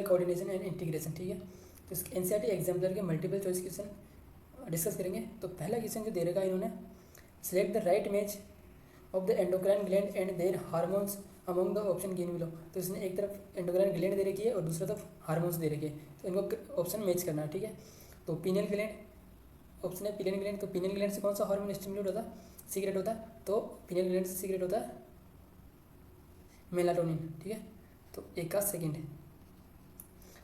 Coordination and integration, ठीक है। तो इस एनसीईआरटी एग्जाम्पलर के मल्टीपल चॉइस क्वेश्चन डिस्कस करेंगे। तो पहला क्वेश्चन जो दे रखा है इन्होंने, select the right match of the endocrine gland and their hormones among the option given below. तो इसने एक तरफ एंडोक्राइन ग्लैंड दे रखी है और दूसरी तरफ हार्मोन्स दे रखे हैं, तो इनको ऑप्शन मैच करना है, ठीक है। तो पीनियल ग्लैंड ऑप्शन है, पीनियल ग्लैंड। तो पीनियल ग्लैंड से कौन सा हार्मोन स्टिमुलेट होता है, सीक्रेट होता है, तो पीनियल ग्लैंड से सीक्रेट होता है मेलाटोनिन, ठीक है। तो एक का सेकेंड है।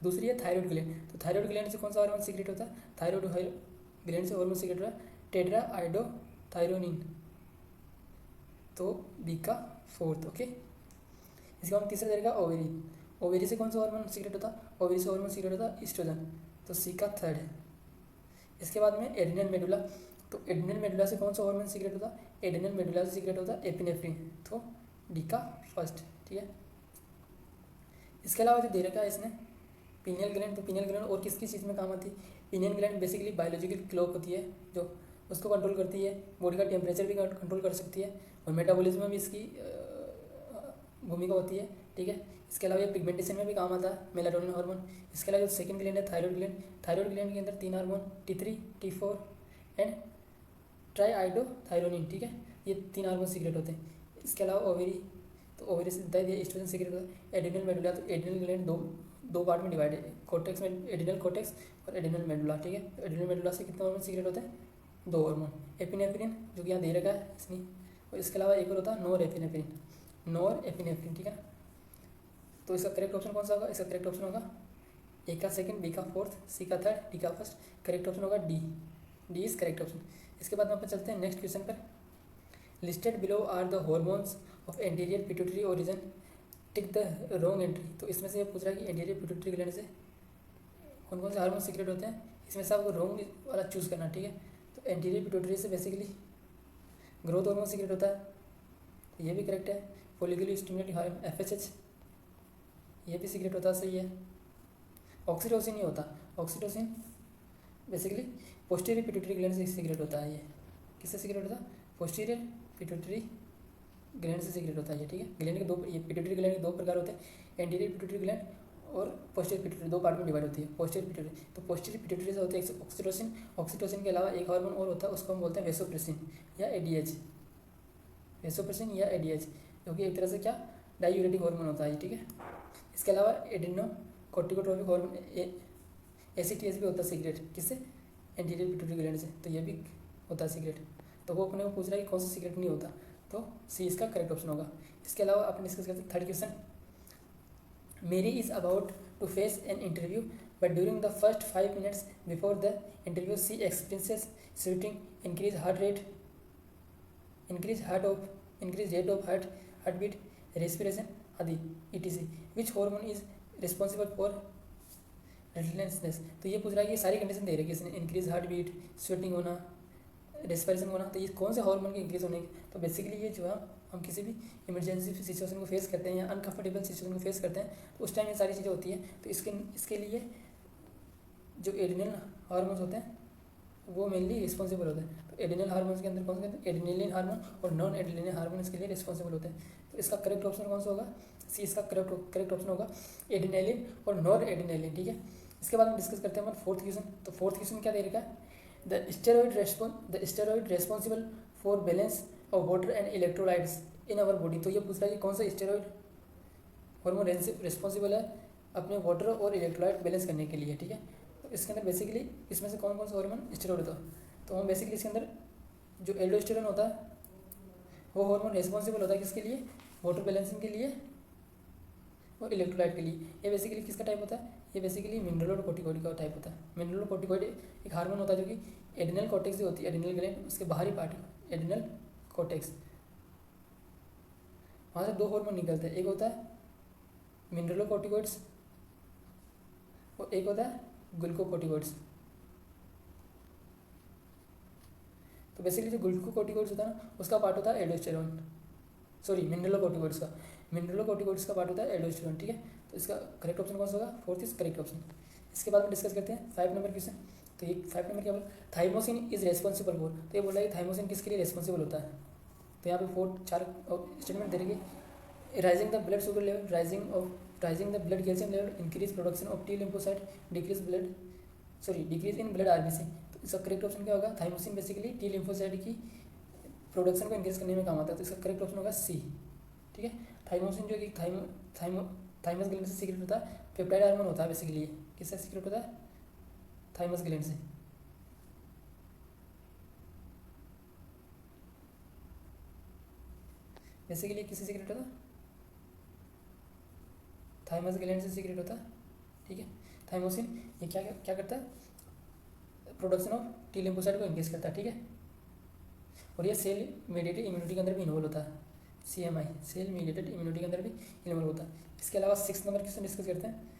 दूसरी है थायराइड ग्लैंड। तो थायराइड ग्लैंड से कौन सा हार्मोन सीक्रेट होता है, थायराइड ग्लैंड से हार्मोन सीक्रेट होता है टेट्रा आइडोथायरोनिन, तो बी का फोर्थ, ओके। इसका हम तीसरा देगा ओवेरी। ओवेरी से कौन सा हार्मोन सीक्रेट होता है, ओवेरी से हार्मोन सीक्रेट होता है ईस्ट्रोजन, तो सी का थर्ड है। इसके बाद में एड्रिनल मेडुला। तो एड्रिनल मेडुला से कौन सा हार्मोन सीक्रेट होता है, एड्रिनल मेडुला से सीक्रेट होता है एपिनेफ्रिन, तो डी का फर्स्ट, ठीक है। इसके अलावा जो दे रखा है इसने पीनियल ग्लैंड। तो पीनियल ग्लैंड और किस किस चीज़ में काम आती है, pineal gland basically biological clock होती है जो उसको कंट्रोल करती है, बॉडी का टेम्परेचर भी कंट्रोल कर सकती है और मेटाबॉलिज्म में भी इसकी भूमिका होती है, ठीक है। इसके अलावा ये पिगमेंटेशन में भी काम आता है, मेलाटोनिन हार्मोन। इसके अलावा जो सेकंड ग्लैंड है थायराइड ग्लैंड, थायराइड ग्लैंड के अंदर 3 hormone T3, T4 and triiodothyronine, ठीक है, ये 3 हार्मोन सीक्रेट होते हैं। इसके अलावा ओवेरी, तो ओवेरी से बता दिया ईस्ट्रोजन सीक्रेट होता है। एड्रिनल मेडुला, तो एड्रिनल ग्लैंड दो पार्ट में डिवाइड है, कॉर्टेक्स में एड्रिनल कॉर्टेक्स और एड्रिनल मेडुला, ठीक है। एड्रिनल मेडुला से कितने हार्मोन सीक्रेट होते हैं, 2 हार्मोन, एपिनेफ्रिन जो कि यहाँ दे रखा है इसने, और इसके अलावा एक और होता है नॉर एपिनेफ्रिन, ठीक है ना। तो इसका करेक्ट ऑप्शन कौन सा होगा, इसका करेक्ट ऑप्शन होगा ए का सेकंड, बी का फोर्थ, सी का थर्ड, डी का फर्स्ट। करेक्ट ऑप्शन होगा D, D is correct option. इसके बाद में अपन चलते हैं नेक्स्ट क्वेश्चन पर। Listed below are the hormones of anterior pituitary origin, tick the wrong entry. तो इसमें से ये पूछ रहा है कि एंटीरियर पिट्यूटरी ग्लैंड से कौन कौन से हार्मोन सीक्रेट होते हैं, इसमें से आपको रॉन्ग वाला चूज़ करना, ठीक है। तो एंटीरियर पिट्यूटरी से बेसिकली ग्रोथ हार्मोन सीक्रेट होता है, ये भी करेक्ट है। फॉलिकुलर स्टिमुलेटिंग हार्मोन FSH, ये भी सीक्रेट होता है, सही है। ऑक्सीटोसिन नहीं होता, oxytocin basically posterior pituitary gland से सीक्रेट होता है, ये किससे सीक्रेट होता है, पोस्टीरियर पिट्यूटरी ग्लैंड से सीक्रेट होता है ये, ठीक है। ग्लैंड के दो, ये पिट्यूटरी ग्लैंड के 2 प्रकार होते हैं, एंटीरियर पिट्यूटरी ग्लैंड और पोस्टीरियर पिट्यूटरी, 2 पार्ट में डिवाइड होती है पोस्टीरियर पिट्यूटरी। तो पोस्टीरियर पिट्यूटरी से होती है ऑक्सीटोसिन, ऑक्सीटोसिन के अलावा एक हार्मोन और होता है, उसको हम बोलते हैं वेसोप्रेसिन या ADH, वेसोप्रेसिन या ADH, जो कि एक तरह से क्या डायूरेटिक हार्मोन होता है, ठीक है। इसके अलावा एड्रेनोकोर्टिकोट्रोपिक हार्मोन ACTH भी होता है सीक्रेट, किससे, एंटीरियर पिट्यूटरी ग्लैंड से, तो ये भी होता है सीक्रेट। तो वो अपने को पूछ रहा है कि कौन सा सीक्रेट नहीं होता, तो सी इसका करेक्ट ऑप्शन होगा। इसके अलावा अपन डिस्कस करते हैं third question. Mary is about to face an interview but during the first 5 minutes before the interview she experiences sweating, increase heart rate, increase rate of heart beat, respiration आदि ETC। Which hormone is responsible for resilienceness. तो ये पूछ रहा है कि सारी condition दे रही है इसने, इंक्रीज हार्ट बीट, स्वेटिंग होना, रेस्पिरेशन होना, तो ये कौन से हार्मोन के इंक्रीज होने की। तो बेसिकली ये जो है हम किसी भी इमरजेंसी सिचुएशन को फेस करते हैं या अनकंफर्टेबल सिचुएशन को फेस करते हैं, तो उस टाइम ये सारी चीज़ें होती हैं। तो इसके लिए जो एड्रिनल हार्मोन्स होते हैं वो मेनली रिस्पॉन्सिबल होते हैं। तो एड्रिनल हार्मोन्स के अंदर कौन से, एड्रिनलिन हार्मोन और नॉन एड्रिनलिन हार्मोन इसके लिए रिस्पॉन्सिबल होते हैं। तो इसका करेक्ट ऑप्शन कौन सा होगा, सी इसका करेक्ट ऑप्शन होगा, एड्रिनलिन और नॉन एड्रिनलिन, ठीक है। इसके बाद हम डिस्कस करते हैं फोर्थ क्वेश्चन। तो फोर्थ क्वेश्चन क्या दे रखा है, the steroid responsible for balance of water and electrolytes in our body. तो ये पूछ रहा है कि कौन सा स्टेरॉइड हार्मोन रेस्पॉन्सिबल है अपने वाटर और इलेक्ट्रोलाइट बैलेंस करने के लिए, ठीक है। तो इसके अंदर बेसिकली इसमें से कौन कौन सा हार्मोन स्टेरॉइड होता है, तो हम बेसिकली इसके अंदर जो एल्डोस्टेरोन होता है वो हार्मोन रेस्पॉन्सिबल होता है किसके लिए, वाटर बैलेंसिंग के लिए और इलेक्ट्रोलाइट के लिए। ये बेसिकली किसका टाइप होता है, ये बेसिकली मिनरलोकोर्टिकॉइड का टाइप होता है। मिनरलोकोर्टिकॉइड एक हार्मोन होता है जो कि एड्रिनल कॉर्टेक्स जो होती है, एड्रिनल ग्लैंड उसके बाहरी पार्ट एड्रिनल कॉर्टेक्स, वहाँ से 2 हार्मोन निकलते हैं, एक होता है मिनरलोकोर्टिकॉइड्स और एक होता है ग्लूकोकोर्टिकॉइड्स। तो बेसिकली जो ग्लूकोकोर्टिकॉइड्स होता है ना उसका पार्ट होता है एल्डोस्टेरोन, सॉरी मिनरलोकोर्टिकॉइड्स का पार्ट होता है एल्डोस्टेरोन, ठीक है। तो इसका करेक्ट ऑप्शन कौन सा होगा, फोर्थ इज करेक्ट ऑप्शन। इसके बाद में डिस्कस करते हैं 5 नंबर क्वेश्चन। तो ये 5 नंबर क्या बोला, थाइमोसिन इज रेस्पॉन्सिबल फॉर। तो ये बोला है कि थाइमोसिन किसके लिए रेस्पॉन्सिबल होता है। तो यहाँ पे 4 स्टेटमेंट दे रही है, rising the blood sugar level, rising of rising the blood calcium level increase production of T lymphocyte, decrease in blood RBC. तो इसका करेक्ट ऑप्शन क्या होगा? थाइमोसिन बेसिकली टी लिम्फोसाइट की प्रोडक्शन को इंक्रीज करने में काम आता है, तो इसका करेक्ट ऑप्शन होगा सी। ठीक है, थाइमोसिन जो कि थाइमस ग्लैंड से सीक्रेट होता है, पेप्टाइड हार्मोन होता है बेसिकली। ये किससे सीक्रेट होता है? थाइमस ग्लैंड से। बेसिकली किससे सीक्रेट होता है? थाइमस ग्लैंड से सीक्रेट होता है। ठीक है, थाइमोसिन ये क्या क्या करता है? प्रोडक्शन ऑफ टी लिम्फोसाइट को इंक्रीज करता है। ठीक है, और ये सेल मीडिएटेड इम्यूनिटी के अंदर भी इन्वॉल्व होता है। CMI सेल मीडिएटेड इम्यूनिटी के अंदर भी इन्वॉल्व होता है। इसके अलावा 6 नंबर क्वेश्चन डिस्कस करते हैं।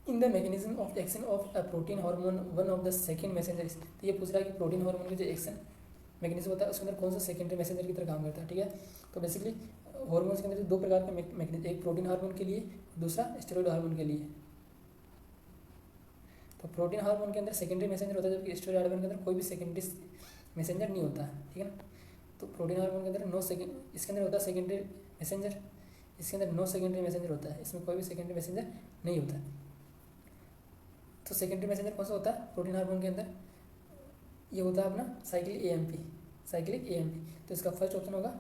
In the mechanism of action of a protein hormone one of the second messenger. तो ये पूछ रहा है कि प्रोटीन हार्मोन की जो एक्शन मैकेनिज्म होता है उसके अंदर कौन सा सेकेंडरी मैसेंजर की तरह काम करता है। ठीक है, तो बेसिकली हार्मोन्स के अंदर दो प्रकार के मैकेनिज्म, एक प्रोटीन हार्मोन के लिए, दूसरा स्टेरॉइड हार्मोन के लिए। तो प्रोटीन हार्मोन के अंदर सेकेंडरी मैसेंजर होता है, जबकि स्टेरॉइड हार्मोन के अंदर कोई भी सेकेंडरी मैसेंजर नहीं होता है। ठीक है ना, तो प्रोटीन हार्मोन के अंदर इसके अंदर होता है सेकेंडरी मैसेंजर, इसके अंदर नो सेकेंडरी मैसेंजर होता है, इसमें कोई भी सेकेंडरी मैसेंजर नहीं होता है। तो सेकेंडरी मैसेंजर कौन सा होता है प्रोटीन हार्मोन के अंदर? ये होता है अपना साइक्लिक AMP। तो इसका फर्स्ट ऑप्शन होगा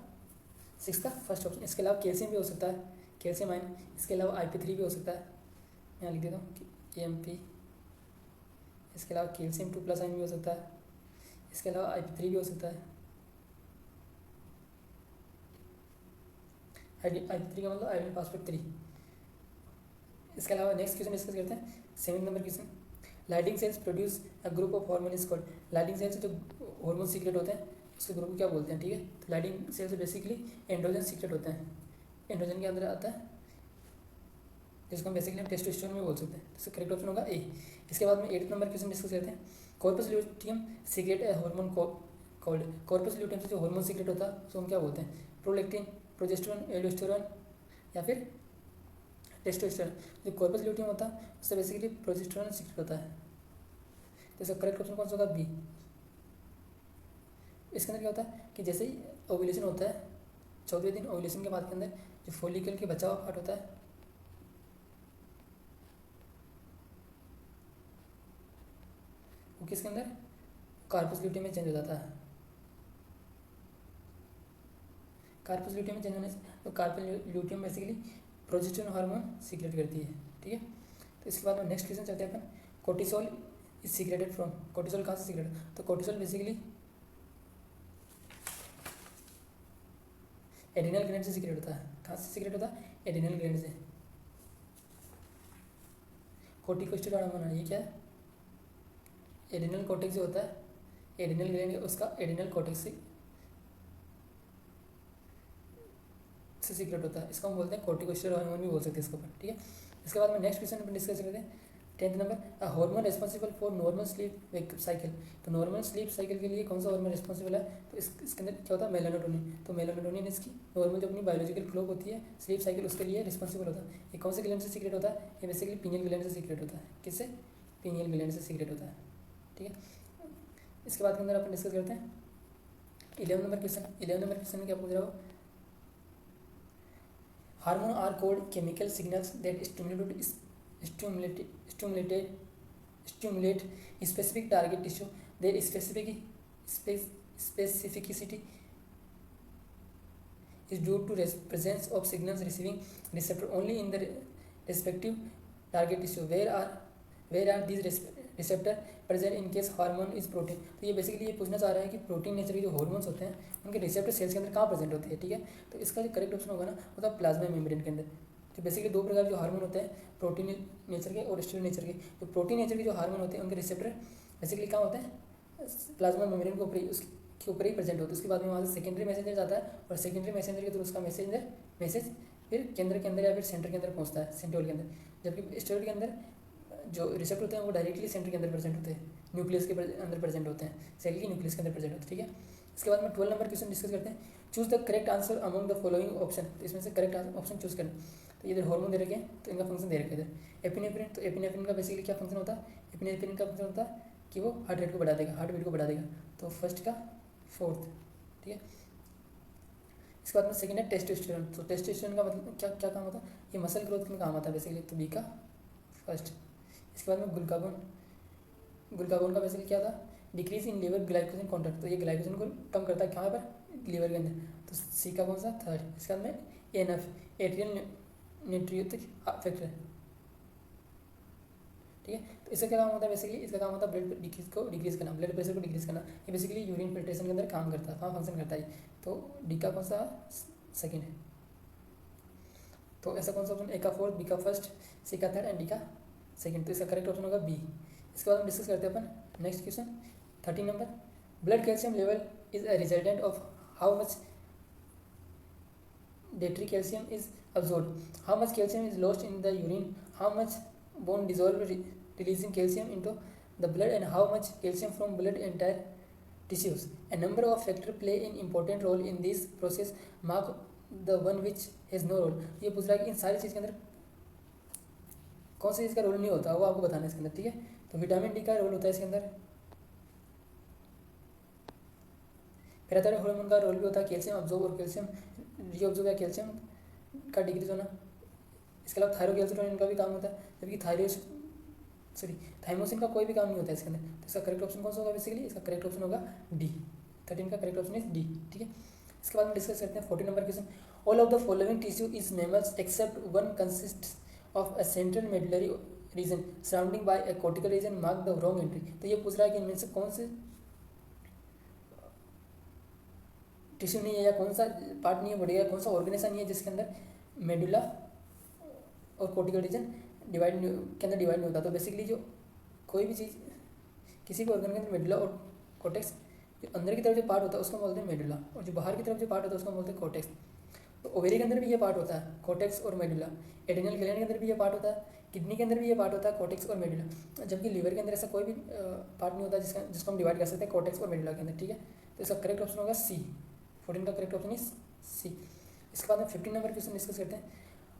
6 का फर्स्ट ऑप्शन। इसके अलावा कैल्शियम भी हो सकता है, कैल्शियम आयन। इसके अलावा IP3 भी हो सकता है, यहाँ लिख देता हूँ AMP। इसके अलावा कैल्शियम 2+ आयन भी हो सकता है, इसके अलावा IP3 भी हो सकता है। IP3 का मतलब आयरन फॉस्फेट 3। इसके अलावा नेक्स्ट क्वेश्चन डिस्कस करते हैं, 7 number question. Leydig cells produce a group of hormone is called. Leydig cells जो हार्मोन सीक्रेट होते हैं उसके ग्रुप को क्या बोलते हैं? ठीक है, तो lighting sales basically androgen secret होते हैं, एंड्रोजन के अंदर आता है, जिसको हम बेसिकली टेस्टोस्टेरोन में बोल सकते हैं। तो करेक्ट ऑप्शन होगा A। इसके बाद में 8 नंबर क्वेश्चन डिस्कस करते हैं। Corpus luteum secret hormone called. Corpus luteum से जो हार्मोन सीक्रेट होता है उसको हम क्या बोलते हैं? प्रोलैक्टिन, प्रोजेस्टेरोन, एल्डोस्टेरोन या फिर टेस्टोस्टेरोन। जो कॉर्पस ल्यूटियम होता है उससे बेसिकली प्रोजेस्टेरोन सीक्रेट होता है। तो इसका करेक्ट ऑप्शन कौन सा होगा? B। इसके अंदर क्या होता है कि जैसे ही ओव्यूलेशन होता है 14वें दिन, ओव्यूलेशन के बाद के अंदर जो फोलिकल के बचा हुआ पार्ट होता है वो किसके अंदर? कार्पस ल्यूटियम में चेंज हो जाता है। कार्पस ल्यूटियम में चेंज होने से तो corpus luteum basically progesterone hormone secrete करती है। ठीक है, तो इसके बाद में नेक्स्ट क्वेश्चन चलते हैं अपन। Cortisol is secreted from. Cortisol कहाँ से सीक्रेट? तो कोर्टिसोल बेसिकली एड्रिनल ग्लैंड से सीक्रेट होता है। कहाँ से सीक्रेट होता है? एड्रिनल ग्लैंड से। कोर्टिकोस्टेरॉइड हार्मोन है, ये क्या है? एड्रिनल कॉर्टेक्स जो होता है, एड्रिनल ग्लैंड उसका एड्रिनल कॉर्टेक्स से सीक्रेट होता है। इसको हम बोलते हैं कोर्टिकोस्टेरॉइड हार्मोन भी बोल सकते हैं इसके ऊपर। ठीक है, इसके बाद में नेक्स्ट क्वेश्चन अपन डिस्कस करते हैं 10th number. A hormone responsible for normal sleep cycle. तो नॉर्मल स्लीप साइकिल के लिए कौन सा हार्मोन रिस्पॉन्सिबल है? तो इसके अंदर क्या होता है? मेलाटोनिन। तो मेलाटोनिन इसकी नॉर्मल जो अपनी बायोलॉजिकल क्लॉक होती है स्लीप साइकिल उसके लिए रिस्पॉन्सिबल होता है। ये कौन से ग्लैंड से सीक्रेट होता है? ये बेसिकली पीनियल ग्लैंड से सीक्रेट होता है। किससे? पीनियल ग्लैंड से सीक्रेट होता है। ठीक है, इसके बाद के अंदर अपन डिस्कस करते हैं 11 नंबर क्वेश्चन। 11 नंबर क्वेश्चन में क्या पूछ रहा हो? Hormone are called chemical signals that stimulate specific target tissue. Their specificity is due to presence of signals receiving receptor only in the respective target tissue. Where are these receptor present in case hormone is protein? तो ये basically ये पूछना चाह रहा है कि protein nature के जो हार्मोन्स होते हैं उनके रिसेप्टर सेल्स के अंदर कहाँ प्रेजेंट होते हैं। ठीक है, तो इसका जो करेक्ट ऑप्शन होगा ना होता है प्लाज्मा मेम्ब्रेन के अंदर। तो बेसिकली दो प्रकार जो हार्मोन होते हैं, प्रोटीन नेचर के और स्टेरॉइड नेचर के। जो प्रोटीन नेचर के जो हार्मोन होते हैं उनके रिसेप्टर बेसिकली कहाँ होते हैं? प्लाज्मा मेम्ब्रेन के ऊपर ही, उसके ऊपर ही प्रेजेंट होते हैं। उसके बाद में वहाँ से सेकेंडरी मैसेंजर जाता है और सेकेंडरी मैसेंजर के थ्रू उसका मैसेज फिर केंद्र के अंदर या फिर सेंटर के अंदर पहुँचता है, सेंट्रियोल के अंदर। जबकि स्टेरॉइड के अंदर जो रिसेप्टर होते हैं वो डायरेक्टली सेंटर के अंदर प्रेजेंट होते हैं, न्यूक्लियस के अंदर प्रेजेंट होते हैं, सेल की न्यूक्लियस के अंदर प्रेजेंट होते हैं। ठीक है, इसके बाद में 12 नंबर क्वेश्चन डिस्कस करते हैं। Choose the correct answer among the following option. तो इसमें से करेक्ट ऑप्शन चूज करना। तो इधर हार्मोन दे रखे हैं तो इनका फंक्शन दे रखा है इधर एपिनेफ्रिन। तो एपिनेफ्रिन का बेसिकली क्या फंक्शन होता है? एपिनेफ्रिन का फंक्शन होता है कि वो हार्ट रेट को बढ़ा देगा, हार्ट बीट को बढ़ा देगा। तो फर्स्ट का 4th। ठीक है, इसके बाद में सेकंड है टेस्टोस्टेरोन। तो टेस्टोस्टेरोन का मतलब क्या क्या काम होता है, ये मसल ग्रोथ में काम आता है बेसिकली, तो बी का फर्स्ट। इसके बाद में ग्लूकागोन, ग्लूकागोन का बेसिकली क्या था, decrease in liver glycogen content, तो ये ग्लाइकोजन को कम करता है कहाँ पर, लिवर के अंदर, तो सी का कौन सा, थर्ड। इसके बाद में एनएफ एट्रियल न्यूट्रियोटिक फैक्टर, ठीक है। तो इसका क्या काम होता है बेसिकली, इसका काम होता है ब्लड डिक्रीज करना, ब्लड प्रेशर को डिक्रीज करना, ये बेसिकली यूरिन फिल्ट्रेशन के अंदर काम करता है, वहाँ फंक्शन करता है। तो डी का कौन सा सेकेंड है, तो ऐसा कौन सा ऑप्शन, ए का फोर्थ, बी का फर्स्ट, सी का थर्ड एंड डी का सेकेंड, तो इसका करेक्ट ऑप्शन होगा बी। इसके बाद हम डिस्कस करते हैं अपन next question 13 number, blood calcium level is a resultant of how much dietary calcium is absorbed, how much calcium is lost in the urine, how much bone dissolve releasing calcium into the blood, and how much calcium from blood entire tissues. A number of factors play an important role in this process, mark the one which has no role. ये पूछ रहा है कि इन सारी चीज़ के अंदर कौन सी चीज़ का रोल नहीं होता, वो आपको बताना है इसके अंदर, ठीक है। तो विटामिन डी का रोल होता है इसके अंदर, पैराथायरॉयड हार्मोन का रोल भी होता है कैल्शियम अब्जॉर्ब और कैल्शियम रीअब्जॉर्ब या कैल्शियम का डिक्रीज होना। इसके अलावा थायरोकेल्सिटोनिन का भी काम होता है, जबकि थाइमोसिन का कोई भी काम नहीं होता है इसके अंदर। तो इसका करेक्ट ऑप्शन कौन सा होगा बेसिकली, इसका करेक्ट ऑप्शन होगा डी, 13 का करेक्ट ऑप्शन इज डी, ठीक है। इसके बाद में डिस्कस करते हैं 14 number question, all of the following tissue is mammals except one consist of a central medullary region surrounding by a cortical region, mark the wrong entry. तो ये पूछ रहा है कि इनमें से कौन से टिश्यू नहीं है या कौन सा पार्ट नहीं है बॉडी का, कौन सा ऑर्गेनाइजेशन नहीं है जिसके अंदर मेडुला और कॉर्टिकल रीजन डिवाइड के अंदर डिवाइड नहीं होता। तो बेसिकली जो कोई भी चीज़ किसी भी ऑर्गन के अंदर मेडुला और कॉर्टेक्स, जो अंदर की तरफ जो पार्ट होता है उसको बोलते हैं मेडुला, और जो बाहर की तरफ जो पार्ट होता है उसको बोलते हैं कॉर्टेक्स। तो ओवेरी के अंदर भी ये पार्ट होता है कॉर्टेक्स और मेडुला, एड्रिनल ग्लैंड के अंदर भी ये पार्ट होता है, किडनी के अंदर भी ये पार्ट होता है कॉर्टेक्स और मेडुला, जबकि लीवर के अंदर ऐसा कोई भी पार्ट नहीं होता जिसको हम डिवाइड कर सकते हैं कॉर्टेक्स और मेडुला के अंदर, ठीक है। तो इसका करेक्ट ऑप्शन होगा सी, 14 का करेक्ट ऑप्शन इज सी। इसके बाद में 15 नंबर क्वेश्चन डिस्कस करते हैं,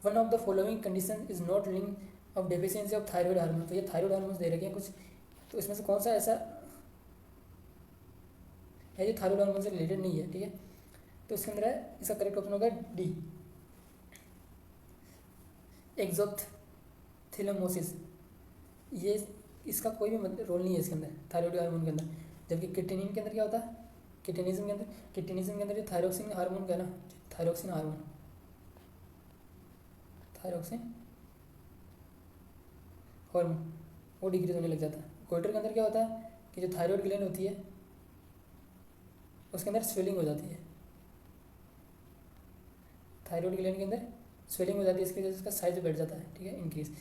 one of the following condition is not link of deficiency of thyroid hormone. तो ये थायराइड हार्मोन दे रखे हैं कुछ, तो इसमें से कौन सा ऐसा है जो थायराइड हार्मोन से रिलेटेड नहीं है, ठीक है। तो इसके अंदर है, इसका करेक्ट ऑप्शन होगा डी, एक्सोप्थेलेमोसिस, ये इसका कोई भी रोल नहीं है इसके अंदर थायराइड हार्मोन के अंदर। जबकि किटिनिन के अंदर क्या होता है, किटिनिज्म के अंदर जो थायरोक्सिन हार्मोन का ना, थायरोक्सिन हार्मोन वो डिक्रीज होने लग जाता है। गोइटर के अंदर क्या होता है कि जो थायराइड ग्लैंड होती है उसके अंदर स्वेलिंग हो जाती है, थायराइड ग्लैंड के अंदर स्वेलिंग हो जाती है, इसकी वजह से उसका साइज बढ़ जाता है, ठीक है, इंक्रीज।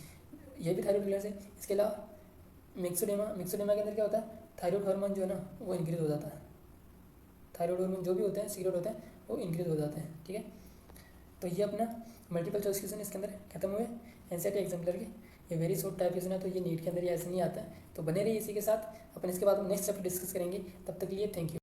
ये भी थायराइड ग्लैंड से। इसके अलावा मिक्सोडेमा के अंदर क्या होता है, थायराइड हार्मोन जो है ना वो इंक्रीज हो जाता है, थायराइड हार्मोन जो भी होते हैं सीक्रेट होते हैं वो इंक्रीज हो जाते हैं, ठीक है। तो ये अपना मल्टीपल चॉइस क्वेश्चन इसके अंदर खत्म हुए एनसीईआरटी एग्जाम्पलर के। ये वेरी शॉर्ट टाइप क्वेश्चन है, तो ये नीट के अंदर ये ऐसे नहीं आता है। तो बने रहिए इसी के साथ, अपन इसके बाद नेक्स्ट चैप्टर डिस्कस करेंगे। तब तक के लिए थैंक यू।